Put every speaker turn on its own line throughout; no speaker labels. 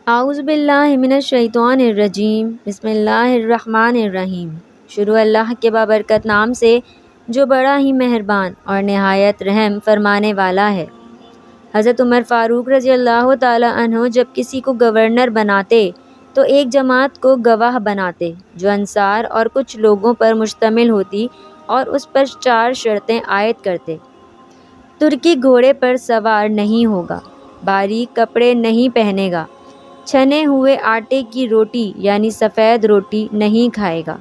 اعوذ باللہ من الشیطان الرجیم، بسم اللہ الرحمن الرحیم۔ شروع اللہ کے بابرکت نام سے جو بڑا ہی مہربان اور نہایت رحم فرمانے والا ہے۔ حضرت عمر فاروق رضی اللہ تعالی عنہ جب کسی کو گورنر بناتے تو ایک جماعت کو گواہ بناتے جو انصار اور کچھ لوگوں پر مشتمل ہوتی اور اس پر 4 شرطیں عائد کرتے۔ ترکی گھوڑے پر سوار نہیں ہوگا، باریک کپڑے نہیں پہنے گا، چھنے ہوئے آٹے کی روٹی یعنی سفید روٹی نہیں کھائے گا،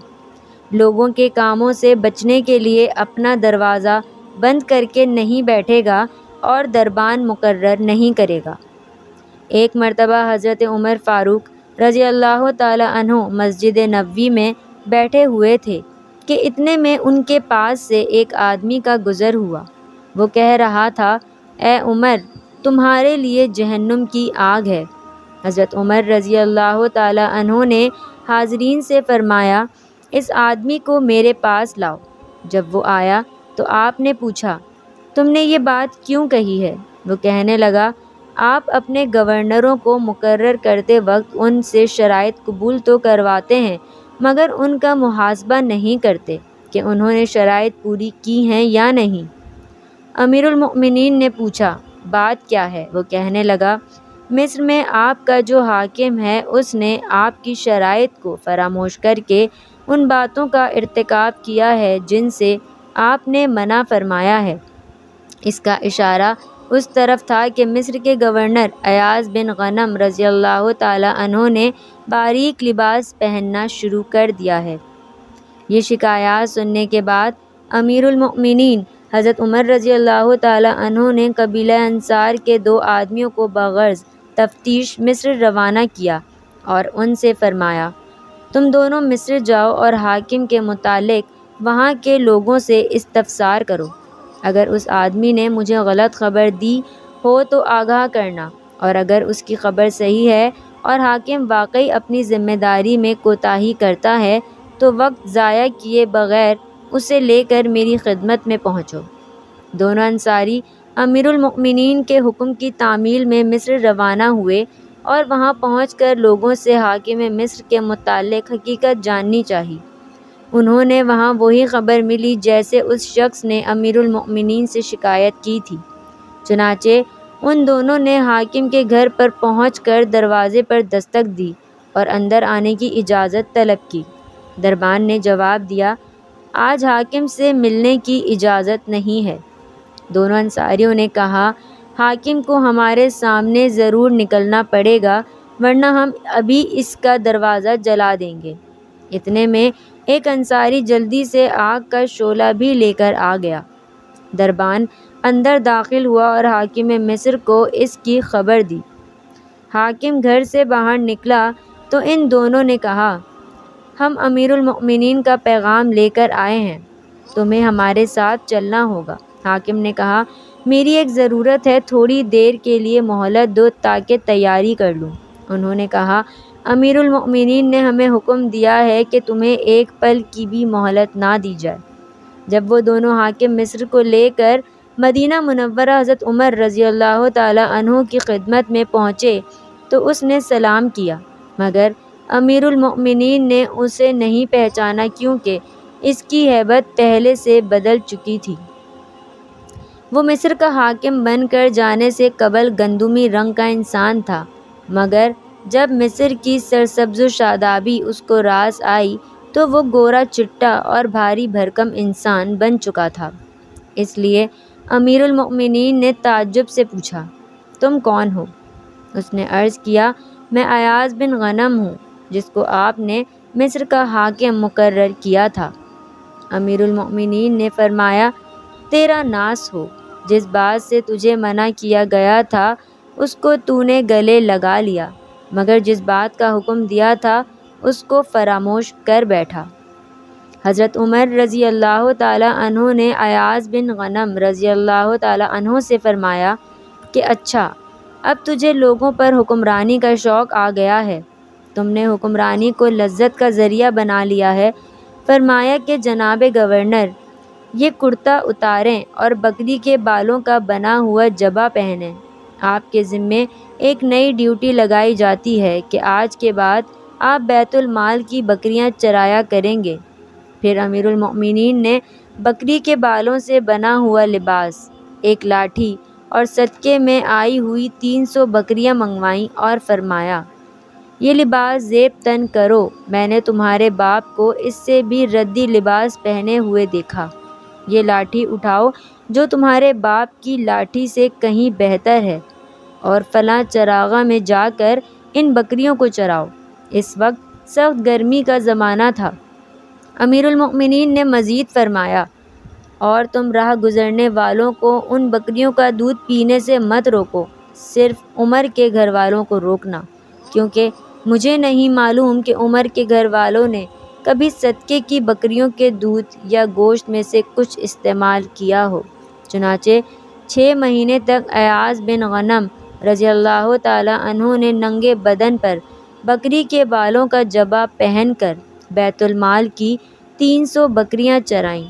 لوگوں کے کاموں سے بچنے کے لیے اپنا دروازہ بند کر کے نہیں بیٹھے گا اور دربان مقرر نہیں کرے گا۔ ایک مرتبہ حضرت عمر فاروق رضی اللہ تعالی عنہ مسجد نبوی میں بیٹھے ہوئے تھے کہ اتنے میں ان کے پاس سے ایک آدمی کا گزر ہوا۔ وہ کہہ رہا تھا، اے عمر، تمہارے لیے جہنم کی آگ ہے۔ حضرت عمر رضی اللہ تعالی عنہ نے حاضرین سے فرمایا، اس آدمی کو میرے پاس لاؤ۔ جب وہ آیا تو آپ نے پوچھا، تم نے یہ بات کیوں کہی ہے؟ وہ کہنے لگا، آپ اپنے گورنروں کو مقرر کرتے وقت ان سے شرائط قبول تو کرواتے ہیں مگر ان کا محاسبہ نہیں کرتے کہ انہوں نے شرائط پوری کی ہیں یا نہیں۔ امیر المؤمنین نے پوچھا، بات کیا ہے؟ وہ کہنے لگا، مصر میں آپ کا جو حاکم ہے اس نے آپ کی شرائط کو فراموش کر کے ان باتوں کا ارتکاب کیا ہے جن سے آپ نے منع فرمایا ہے۔ اس کا اشارہ اس طرف تھا کہ مصر کے گورنر ایاز بن غنم رضی اللہ تعالی عنہ نے باریک لباس پہننا شروع کر دیا ہے۔ یہ شکایات سننے کے بعد امیر المؤمنین حضرت عمر رضی اللہ تعالی عنہ نے قبیلہ انصار کے 2 آدمیوں کو بغرض تفتیش مصر روانہ کیا اور ان سے فرمایا، تم دونوں مصر جاؤ اور حاکم کے متعلق وہاں کے لوگوں سے استفسار کرو۔ اگر اس آدمی نے مجھے غلط خبر دی ہو تو آگاہ کرنا، اور اگر اس کی خبر صحیح ہے اور حاکم واقعی اپنی ذمہ داری میں کوتاہی کرتا ہے تو وقت ضائع کیے بغیر اسے لے کر میری خدمت میں پہنچو۔ دونوں انصاری امیر المؤمنین کے حکم کی تعمیل میں مصر روانہ ہوئے اور وہاں پہنچ کر لوگوں سے حاکم مصر کے متعلق حقیقت جاننی چاہی۔ انہوں نے وہاں وہی خبر ملی جیسے اس شخص نے امیر المؤمنین سے شکایت کی تھی۔ چنانچہ ان دونوں نے حاکم کے گھر پر پہنچ کر دروازے پر دستک دی اور اندر آنے کی اجازت طلب کی۔ دربان نے جواب دیا، آج حاکم سے ملنے کی اجازت نہیں ہے۔ دونوں انصاریوں نے کہا، حاکم کو ہمارے سامنے ضرور نکلنا پڑے گا ورنہ ہم ابھی اس کا دروازہ جلا دیں گے۔ اتنے میں ایک انصاری جلدی سے آگ کا شعلہ بھی لے کر آ گیا۔ دربان اندر داخل ہوا اور حاکم مصر کو اس کی خبر دی۔ حاکم گھر سے باہر نکلا تو ان دونوں نے کہا، ہم امیر المؤمنین کا پیغام لے کر آئے ہیں، تمہیں ہمارے ساتھ چلنا ہوگا۔ حاکم نے کہا، میری ایک ضرورت ہے، تھوڑی دیر کے لیے مہلت دو تاکہ تیاری کر لوں۔ انہوں نے کہا، امیر المؤمنین نے ہمیں حکم دیا ہے کہ تمہیں ایک پل کی بھی مہلت نہ دی جائے۔ جب وہ دونوں حاکم مصر کو لے کر مدینہ منورہ حضرت عمر رضی اللہ تعالی عنہ کی خدمت میں پہنچے تو اس نے سلام کیا مگر امیر المؤمنین نے اسے نہیں پہچانا کیونکہ اس کی ہیبت پہلے سے بدل چکی تھی۔ وہ مصر کا حاکم بن کر جانے سے قبل گندمی رنگ کا انسان تھا مگر جب مصر کی سرسبز و شادابی اس کو راس آئی تو وہ گورا چٹا اور بھاری بھرکم انسان بن چکا تھا۔ اس لیے امیر المؤمنین نے تعجب سے پوچھا، تم کون ہو؟ اس نے عرض کیا، میں ایاز بن غنم ہوں جس کو آپ نے مصر کا حاکم مقرر کیا تھا۔ امیر المؤمنین نے فرمایا، تیرا ناس ہو، جس بات سے تجھے منع کیا گیا تھا اس کو تو نے گلے لگا لیا مگر جس بات کا حکم دیا تھا اس کو فراموش کر بیٹھا۔ حضرت عمر رضی اللہ تعالی عنہ نے ایاز بن غنم رضی اللہ تعالی عنہ سے فرمایا کہ اچھا، اب تجھے لوگوں پر حکمرانی کا شوق آ گیا ہے، تم نے حکمرانی کو لذت کا ذریعہ بنا لیا ہے۔ فرمایا کہ جناب گورنر، یہ کرتا اتاریں اور بکری کے بالوں کا بنا ہوا جبہ پہنیں۔ آپ کے ذمے ایک نئی ڈیوٹی لگائی جاتی ہے کہ آج کے بعد آپ بیت المال کی بکریاں چرایا کریں گے۔ پھر امیر المؤمنین نے بکری کے بالوں سے بنا ہوا لباس، ایک لاٹھی اور صدقے میں آئی ہوئی 300 بکریاں منگوائیں اور فرمایا، یہ لباس زیب تن کرو، میں نے تمہارے باپ کو اس سے بھی ردی لباس پہنے ہوئے دیکھا۔ یہ لاٹھی اٹھاؤ جو تمہارے باپ کی لاٹھی سے کہیں بہتر ہے، اور فلاں چراغاں میں جا کر ان بکریوں کو چراؤ۔ اس وقت سخت گرمی کا زمانہ تھا۔ امیر المؤمنین نے مزید فرمایا، اور تم راہ گزرنے والوں کو ان بکریوں کا دودھ پینے سے مت روکو، صرف عمر کے گھر والوں کو روکنا، کیونکہ مجھے نہیں معلوم کہ عمر کے گھر والوں نے کبھی صدقے کی بکریوں کے دودھ یا گوشت میں سے کچھ استعمال کیا ہو۔ چنانچہ 6 مہینے تک ایاز بن غنم رضی اللہ تعالیٰ عنہ نے ننگے بدن پر بکری کے بالوں کا جبہ پہن کر بیت المال کی 300 بکریاں چرائیں۔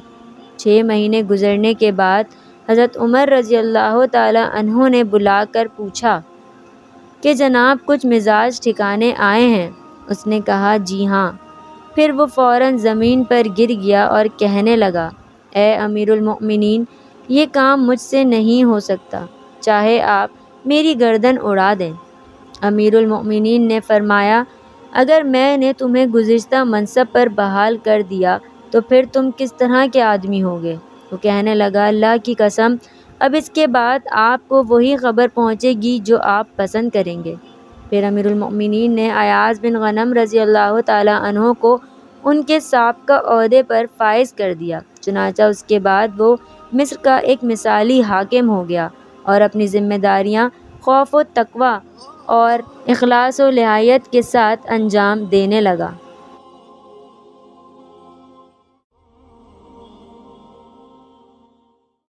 6 مہینے گزرنے کے بعد حضرت عمر رضی اللہ تعالیٰ عنہ نے بلا کر پوچھا کہ جناب کچھ مزاج ٹھکانے آئے ہیں؟ اس نے کہا جی ہاں۔ پھر وہ فوراً زمین پر گر گیا اور کہنے لگا، اے امیر المؤمنین، یہ کام مجھ سے نہیں ہو سکتا، چاہے آپ میری گردن اڑا دیں۔ امیر المؤمنین نے فرمایا، اگر میں نے تمہیں گزشتہ منصب پر بحال کر دیا تو پھر تم کس طرح کے آدمی ہوگے؟ وہ کہنے لگا، اللہ کی قسم، اب اس کے بعد آپ کو وہی خبر پہنچے گی جو آپ پسند کریں گے۔ پھر امیر المؤمنین نے ایاز بن غنم رضی اللہ تعالیٰ عنہ کو ان کے سابقہ عہدے پر فائز کر دیا۔ چنانچہ اس کے بعد وہ مصر کا ایک مثالی حاکم ہو گیا اور اپنی ذمہ داریاں خوف و تقوی اور اخلاص و لحاظت کے ساتھ انجام دینے لگا۔